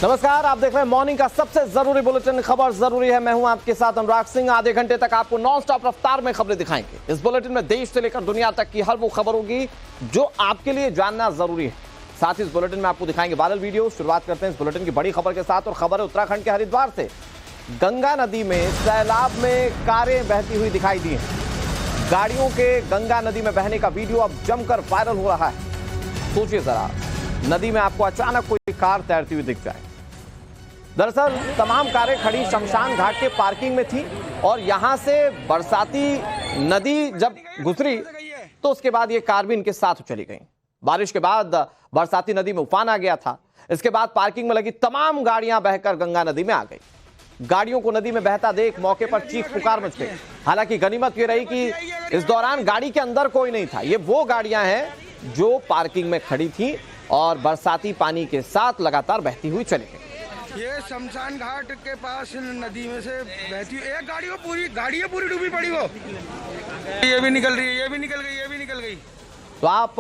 नमस्कार, आप देख रहे हैं मॉर्निंग का सबसे जरूरी बुलेटिन। खबर जरूरी है। मैं हूं आपके साथ अनुराग सिंह। आधे घंटे तक आपको नॉन स्टॉप रफ्तार में खबरें दिखाएंगे। इस बुलेटिन में देश से लेकर दुनिया तक की हर वो खबर होगी जो आपके लिए जानना जरूरी है। साथ ही इस बुलेटिन में आपको दिखाएंगे वायरल वीडियो। शुरुआत करते हैं इस बुलेटिन की बड़ी खबर के साथ, और खबर है उत्तराखंड के हरिद्वार से। गंगा नदी में सैलाब में कारें बहती हुई दिखाई दी हैं। गाड़ियों के गंगा नदी में बहने का वीडियो अब जमकर वायरल हो रहा है। सोचिए जरा, नदी में आपको अचानक कोई कार तैरती हुई दिख जाए। दरअसल तमाम कारें खड़ी शमशान घाट के पार्किंग में थी, और यहां से बरसाती नदी जब गुजरी तो उसके बाद ये कार भी इनके साथ चली गई। बारिश के बाद बरसाती नदी में उफान आ गया था। इसके बाद पार्किंग में लगी तमाम गाड़ियां बहकर गंगा नदी में आ गई। गाड़ियों को नदी में बहता देख मौके पर चीख पुकार मच गई। हालांकि गनीमत ये रही कि इस दौरान गाड़ी के अंदर कोई नहीं था। ये वो गाड़ियां हैं जो पार्किंग में खड़ी थी और बरसाती पानी के साथ लगातार बहती हुई चली गई। ये शमशान घाट के पास नदी में से बहती एक गाड़ी पूरी डूबी पड़ी। वो ये भी निकल रही है, ये भी निकल गई, ये भी निकल गई। तो आप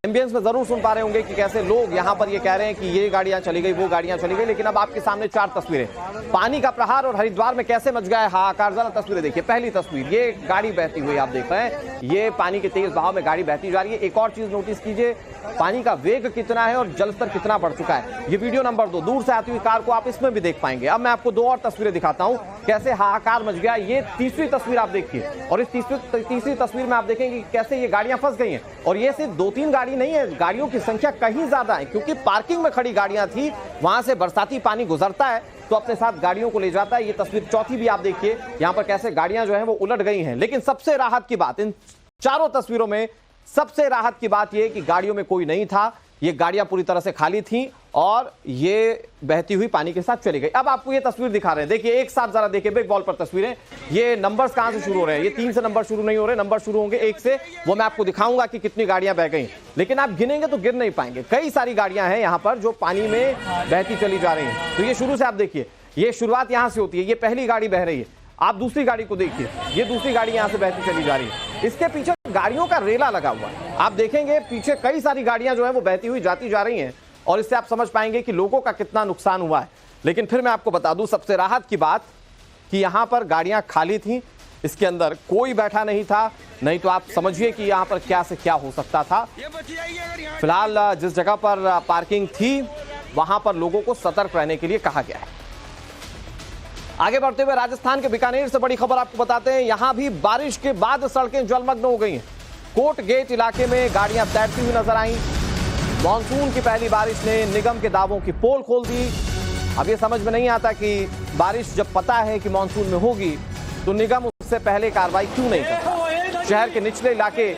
एम्बियंस में जरूर सुन पा रहे होंगे कि कैसे लोग यहाँ पर ये कह रहे हैं कि ये गाड़ियां चली गई, वो गाड़ियां चली गई। लेकिन अब आपके सामने चार तस्वीरें, पानी का प्रहार और हरिद्वार में कैसे मच गया है हाहाकार। जरा तस्वीरें देखिए। पहली तस्वीर, ये गाड़ी बहती हुई आप देख रहे हैं। ये पानी के तेज बहाव में गाड़ी बहती जा रही है। एक और चीज नोटिस कीजिए, पानी का वेग कितना है और जलस्तर कितना बढ़ चुका है। ये वीडियो नंबर 2, दूर से आती हुई कार को आप इसमें भी देख पाएंगे। अब मैं आपको दो और तस्वीरें दिखाता हूं कैसे हाहाकार मच गया। ये तीसरी तस्वीर आप देखिए, और इस तीसरी तस्वीर में आप देखेंगे कि कैसे ये गाड़ियां फंस गई हैं। और ये सिर्फ 2-3 गाड़ी नहीं है, गाड़ियों की संख्या कहीं ज्यादा है, क्योंकि पार्किंग में खड़ी गाड़ियां थी। वहां से बरसाती पानी गुजरता है तो अपने साथ गाड़ियों को ले जाता है। ये तस्वीर चौथी भी आप देखिए, यहां पर कैसे गाड़ियां जो है वो उलट गई हैं। लेकिन सबसे राहत की बात, इन चारों तस्वीरों में सबसे राहत की बात यह कि गाड़ियों में कोई नहीं था। ये गाड़ियां पूरी तरह से खाली थीं और ये बहती हुई पानी के साथ चली गई। अब आपको ये तस्वीर दिखा रहे हैं, देखिए एक साथ जरा देखिए बिग बॉल पर तस्वीरें। ये नंबर्स कहां से शुरू हो रहे हैं? ये 3 से नंबर शुरू नहीं हो रहे, नंबर शुरू होंगे 1 से। वो मैं आपको दिखाऊंगा कि कितनी गाड़ियां बह गई, लेकिन आप गिनेंगे तो गिन नहीं पाएंगे। कई सारी गाड़ियां हैं यहां पर जो पानी में बहती चली जा रही हैं। तो ये शुरू से आप देखिए, ये शुरुआत यहां से होती है। ये पहली गाड़ी बह रही है। आप दूसरी गाड़ी को देखिए, ये दूसरी गाड़ी यहां से बहती चली जा रही है। इसके पीछे गाड़ियों का रेला लगा हुआ है। आप देखेंगे पीछे कई सारी गाड़ियां जो है वो बहती हुई जाती जा रही हैं, और इससे आप समझ पाएंगे कि लोगों का कितना नुकसान हुआ है। लेकिन फिर मैं आपको बता दूं सबसे राहत की बात कि यहां पर गाड़ियां खाली थी, इसके अंदर कोई बैठा नहीं था। नहीं तो आप समझिए कि यहां पर क्या से क्या हो सकता था। फिलहाल जिस जगह पर पार्किंग थी वहां पर लोगों को सतर्क रहने के लिए कहा गया है। आगे बढ़ते हुए राजस्थान के बीकानेर से बड़ी खबर आपको बताते हैं। यहां भी बारिश के बाद सड़कें जलमग्न हो गई हैं। कोट गेट इलाके में गाड़ियां तैरती हुई नजर आईं। मॉनसून की पहली बारिश ने निगम के दावों की पोल खोल दी। अब ये समझ में नहीं आता कि बारिश जब पता है कि मॉनसून में होगी तो निगम उससे पहले कार्रवाई क्यों नहीं करता। शहर के निचले इलाके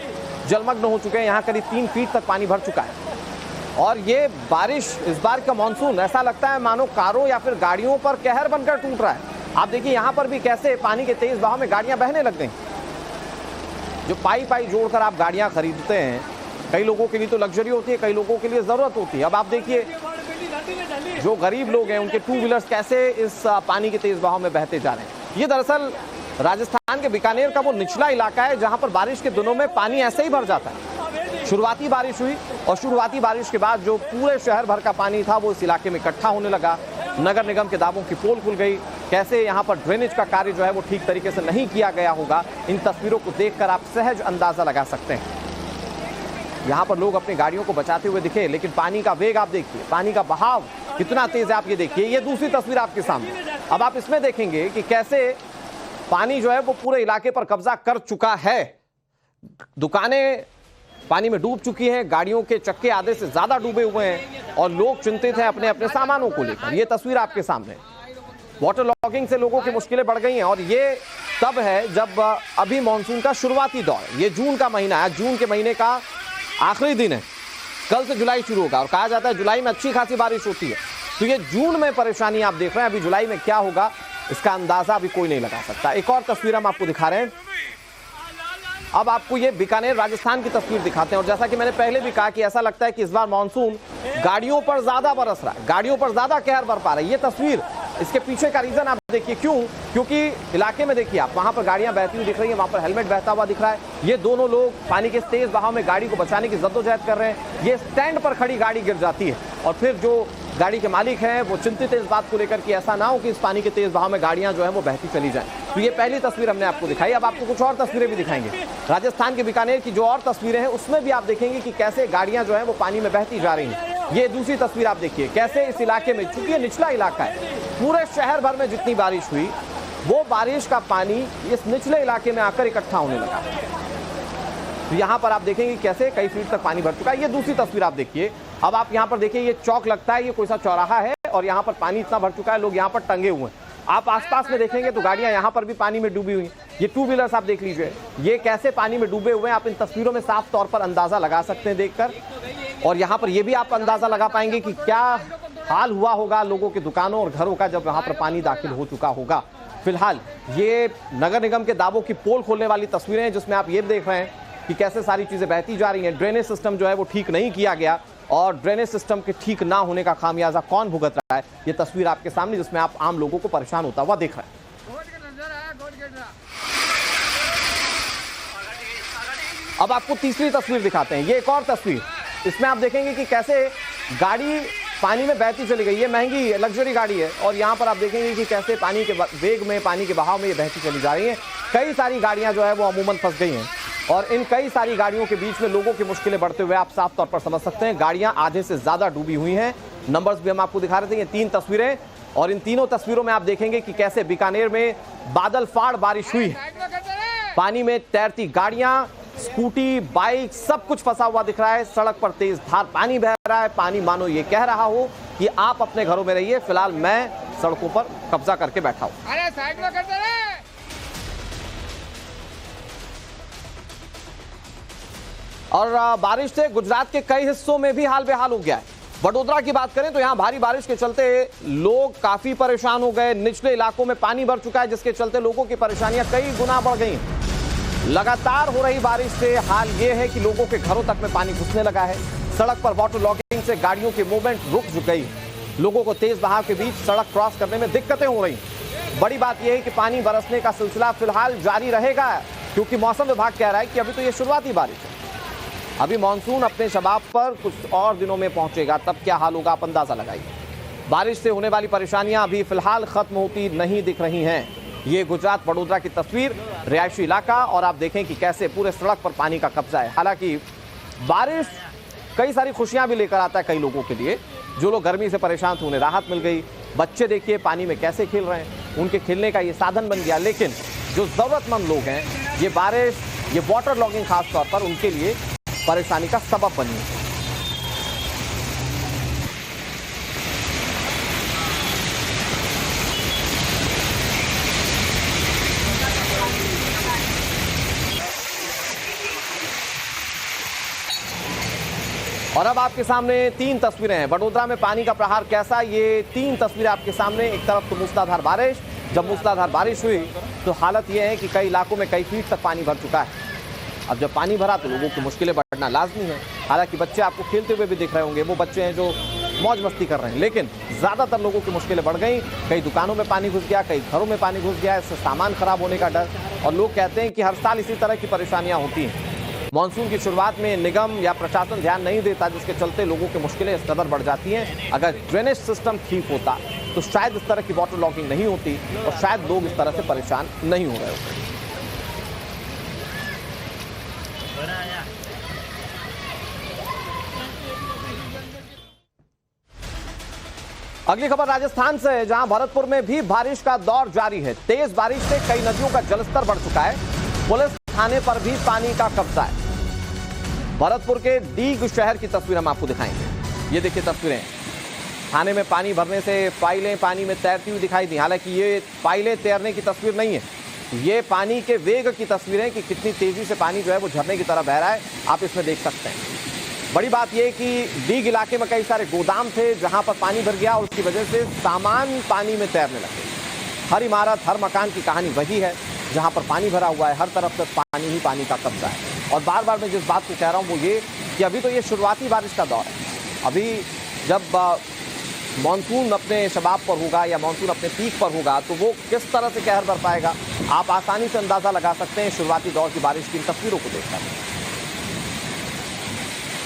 जलमग्न हो चुके हैं। यहां करीब 3 फीट तक पानी भर चुका है। और ये बारिश, इस बार का मॉनसून ऐसा लगता है मानो कारों या फिर गाड़ियों पर कहर बनकर टूट रहा है। आप देखिए यहां पर भी कैसे पानी के तेज बहाव में गाड़ियां बहने लग गई। जो पाई जोड़कर आप गाड़ियां खरीदते हैं, कई लोगों के लिए तो लग्जरी होती है, कई लोगों के लिए जरूरत होती है। अब आप देखिए जो गरीब लोग हैं उनके 2 व्हीलर्स कैसे इस पानी के तेज बहाव में बहते जा रहे हैं। ये दरअसल राजस्थान के बीकानेर का वो निचला इलाका है जहां पर बारिश के दिनों में पानी ऐसे ही भर जाता है। शुरुआती बारिश हुई और शुरुआती बारिश के बाद जो पूरे शहर भर का पानी था वो इस इलाके में इकट्ठा होने लगा। नगर निगम के दावों की पोल खुल गई। कैसे यहाँ पर ड्रेनेज का कार्य जो है वो ठीक तरीके से नहीं किया गया होगा, इन तस्वीरों को देखकर आप सहज अंदाजा लगा सकते हैं। यहाँ पर लोग अपनी गाड़ियों को बचाते हुए दिखे, लेकिन पानी का वेग आप देखिए, पानी का बहाव कितना तेज है आप ये देखिए। ये दूसरी तस्वीर आपके सामने। अब आप इसमें देखेंगे कि कैसे पानी जो है वो पूरे इलाके पर कब्जा कर चुका है। दुकानें पानी में डूब चुकी हैं, गाड़ियों के चक्के आधे से ज्यादा डूबे हुए हैं और लोग चिंतित हैं अपने अपने सामानों को लेकर। ये तस्वीर आपके सामने। वाटर लॉगिंग से लोगों की मुश्किलें बढ़ गई हैं, और ये तब है जब अभी मॉनसून का शुरुआती दौर। ये जून का महीना है, जून के महीने का आखिरी दिन है। कल से जुलाई शुरू होगा और कहा जाता है जुलाई में अच्छी खासी बारिश होती है। तो ये जून में परेशानी आप देख रहे हैं, अभी जुलाई में क्या होगा इसका अंदाजा अभी कोई नहीं लगा सकता। एक और तस्वीर हम आपको दिखा रहे हैं। अब आपको ये बीकानेर राजस्थान की तस्वीर दिखाते हैं। और जैसा कि मैंने पहले भी कहा कि ऐसा लगता है कि इस बार मॉनसून गाड़ियों पर ज्यादा बरस रहा है, गाड़ियों पर ज्यादा कहर बरपा रहा है। ये तस्वीर, इसके पीछे का रीजन आप देखिए क्यों, क्योंकि इलाके में देखिए आप, वहां पर गाड़ियां बहती हुई दिख रही हैं, वहां पर हेलमेट बहता हुआ दिख रहा है। ये दोनों लोग पानी के तेज बहाव में गाड़ी को बचाने की जद्दोजहद कर रहे हैं। ये स्टैंड पर खड़ी गाड़ी गिर जाती है और फिर जो गाड़ी के मालिक हैं वो चिंतित है इस बात को लेकर कि ऐसा ना हो कि इस पानी के तेज बहाव में गाड़ियां जो है वो बहती चली जाएं। तो ये पहली तस्वीर हमने आपको दिखाई। अब आपको कुछ और तस्वीरें भी दिखाएंगे। राजस्थान के बीकानेर की जो और तस्वीरें हैं उसमें भी आप देखेंगे कि कैसे गाड़ियां जो है वो पानी में बहती जा रही हैं। ये दूसरी तस्वीर आप देखिए कैसे इस इलाके में, चूंकि ये निचला इलाका है, पूरे शहर भर में जितनी बारिश हुई वो बारिश का पानी इस निचले इलाके में आकर इकट्ठा होने लगा। तो यहाँ पर आप देखेंगे कैसे कई फीट तक पानी भर चुका है। ये दूसरी तस्वीर आप देखिए। अब आप यहाँ पर देखिए ये चौक लगता है, ये कोई सा चौराहा है और यहाँ पर पानी इतना भर चुका है, लोग यहाँ पर टंगे हुए हैं। आप आसपास में देखेंगे तो गाड़ियां यहाँ पर भी पानी में डूबी हुई। ये टू व्हीलर्स आप देख लीजिए, ये कैसे पानी में डूबे हुए हैं। आप इन तस्वीरों में साफ तौर पर अंदाजा लगा सकते हैं देखकर। और यहाँ पर ये भी आप अंदाजा लगा पाएंगे कि क्या हाल हुआ होगा लोगों के दुकानों और घरों का जब यहाँ पर पानी दाखिल हो चुका होगा। फिलहाल ये नगर निगम के दावों की पोल खोलने वाली तस्वीरें हैं जिसमें आप ये देख रहे हैं कि कैसे सारी चीजें बहती जा रही हैं। ड्रेनेज सिस्टम जो है वो ठीक नहीं किया गया और ड्रेनेज सिस्टम के ठीक ना होने का खामियाजा कौन भुगत रहा है, ये तस्वीर आपके सामने जिसमें आप आम लोगों को परेशान होता हुआ देख रहे हैं। अब आपको तीसरी तस्वीर दिखाते हैं। ये एक और तस्वीर, इसमें आप देखेंगे कि कैसे गाड़ी पानी में बहती चली गई। ये महंगी लग्जरी गाड़ी है और यहाँ पर आप देखेंगे कि कैसे पानी के वेग में, पानी के बहाव में ये बहती चली जा रही है। कई सारी गाड़ियां जो है वो अमूमन फंस गई हैं और इन कई सारी गाड़ियों के बीच में लोगों की मुश्किलें बढ़ते हुए आप साफ तौर पर समझ सकते हैं। गाड़ियां आधे से ज्यादा डूबी हुई हैं। नंबर्स भी हम आपको दिखा रहे थे। ये 3 तस्वीरें और इन तीनों तस्वीरों में आप देखेंगे कि कैसे बीकानेर में बादल फाड़ बारिश हुई है। पानी में तैरती गाड़ियां, स्कूटी, बाइक, सब कुछ फंसा हुआ दिख रहा है। सड़क पर तेज धार पानी बह रहा है। पानी मानो ये कह रहा हो कि आप अपने घरों में रहिए, फिलहाल मैं सड़कों पर कब्जा करके बैठा हूं। अरे साइड में करते रहे। और बारिश से गुजरात के कई हिस्सों में भी हाल बेहाल हो गया है। वडोदरा की बात करें तो यहां भारी बारिश के चलते लोग काफी परेशान हो गए। निचले इलाकों में पानी भर चुका है जिसके चलते लोगों की परेशानियां कई गुना बढ़ गई। लगातार हो रही बारिश से हाल ये है कि लोगों के घरों तक में पानी घुसने लगा है। सड़क पर वाटर लॉगिंग से गाड़ियों की मूवमेंट रुक गई। लोगों को तेज बहाव के बीच सड़क क्रॉस करने में दिक्कतें हो रही। बड़ी बात यह है कि पानी बरसने का सिलसिला फिलहाल जारी रहेगा क्योंकि मौसम विभाग कह रहा है कि अभी तो ये शुरुआती बारिश है। अभी मानसून अपने शबाब पर कुछ और दिनों में पहुंचेगा, तब क्या हाल होगा आप अंदाजा लगाइए। बारिश से होने वाली परेशानियां अभी फिलहाल खत्म होती नहीं दिख रही हैं। ये गुजरात वडोदरा की तस्वीर, रिहायशी इलाका, और आप देखें कि कैसे पूरे सड़क पर पानी का कब्जा है। हालांकि बारिश कई सारी खुशियां भी लेकर आता है कई लोगों के लिए। जो लोग गर्मी से परेशान थे उन्हें राहत मिल गई। बच्चे देखिए पानी में कैसे खेल रहे हैं, उनके खेलने का ये साधन बन गया। लेकिन जो जरूरतमंद लोग हैं, ये बारिश, ये वाटर लॉगिंग खास तौर पर उनके लिए परेशानी का सबब बनी है। और अब आपके सामने 3 तस्वीरें हैं। वडोदरा में पानी का प्रहार कैसा, ये 3 तस्वीरें आपके सामने। एक तरफ तो मूसलाधार बारिश, जब मूसलाधार बारिश हुई तो हालत यह है कि कई इलाकों में कई फीट तक पानी भर चुका है। अब जब पानी भरा तो लोगों की मुश्किलें बढ़ना लाजमी है। हालांकि बच्चे आपको खेलते हुए भी दिख रहे होंगे, वो बच्चे हैं जो मौज मस्ती कर रहे हैं। लेकिन ज़्यादातर लोगों की मुश्किलें बढ़ गई। कई दुकानों में पानी घुस गया, कई घरों में पानी घुस गया, इससे सामान खराब होने का डर। और लोग कहते हैं कि हर साल इसी तरह की परेशानियां होती हैं। मानसून की शुरुआत में निगम या प्रशासन ध्यान नहीं देता, जिसके चलते लोगों की मुश्किलें इस कदर बढ़ जाती हैं। अगर ड्रेनेज सिस्टम ठीक होता तो शायद इस तरह की वाटर लॉगिंग नहीं होती और शायद लोग इस तरह से परेशान नहीं हो रहे होते। अगली खबर राजस्थान से है, जहां भरतपुर में भी बारिश का दौर जारी है। तेज बारिश से कई नदियों का जलस्तर बढ़ चुका है। पुलिस थाने पर भी पानी का कब्जा है। भरतपुर के डीग शहर की तस्वीर हम आपको दिखाएंगे। ये देखिए तस्वीरें, थाने में पानी भरने से फाइलें पानी में तैरती हुई दिखाई दी। हालांकि ये फाइलें तैरने की तस्वीर नहीं है, ये पानी के वेग की तस्वीरें कि कितनी तेजी से पानी जो है वो झरने की तरह बह रहा है, आप इसमें देख सकते हैं। बड़ी बात यह कि डीग इलाके में कई सारे गोदाम थे जहां पर पानी भर गया और उसकी वजह से सामान पानी में तैरने लगे। हर इमारत, हर मकान की कहानी वही है, जहां पर पानी भरा हुआ है, हर तरफ से पानी ही पानी का कब्जा है। और बार बार मैं जिस बात को कह रहा हूं वो ये कि अभी तो ये शुरुआती बारिश का दौर है। अभी जब मानसून अपने शबाब पर होगा या मानसून अपने पीक पर होगा तो वो किस तरह से कहर बर पाएगा, आप आसानी से अंदाजा लगा सकते हैं शुरुआती दौर की बारिश की इन तस्वीरों को देखकर।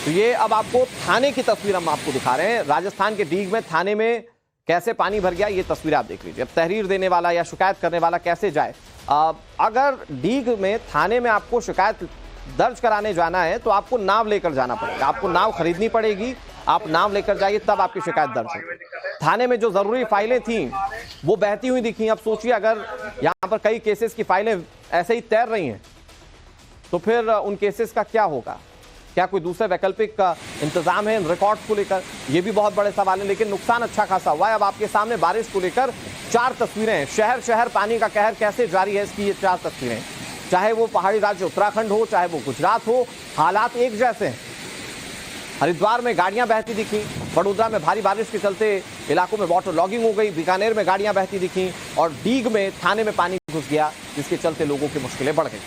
तो ये अब आपको थाने की तस्वीर हम आपको दिखा रहे हैं। राजस्थान के डीग में थाने में कैसे पानी भर गया, ये तस्वीर आप देख लीजिए। अब तहरीर देने वाला या शिकायत करने वाला कैसे जाए। अगर डीग में थाने में आपको शिकायत दर्ज कराने जाना है तो आपको नाव लेकर जाना पड़ेगा, आपको नाव खरीदनी पड़ेगी, आप नाव लेकर जाइए तब आपकी शिकायत दर्ज होगी। थाने में जो जरूरी फाइलें थी वो बहती हुई दिखी। अब सोचिए अगर यहां पर कई केसेस की फाइलें ऐसे ही तैर रही हैं तो फिर उन केसेस का क्या होगा, क्या कोई दूसरे वैकल्पिक का इंतजाम है इन रिकॉर्ड्स को लेकर, ये भी बहुत बड़े सवाल है। लेकिन नुकसान अच्छा खासा हुआ है। अब आपके सामने बारिश को लेकर 4 तस्वीरें हैं। शहर शहर पानी का कहर कैसे जारी है, इसकी ये 4 तस्वीरें। चाहे वो पहाड़ी राज्य उत्तराखंड हो, चाहे वो गुजरात हो, हालात एक जैसे हैं। हरिद्वार में गाड़ियां बहती दिखी, बड़ोदरा में भारी बारिश के चलते इलाकों में वाटर लॉगिंग हो गई, बीकानेर में गाड़ियां बहती दिखी और डीग में थाने में पानी घुस गया जिसके चलते लोगों की मुश्किलें बढ़ गई।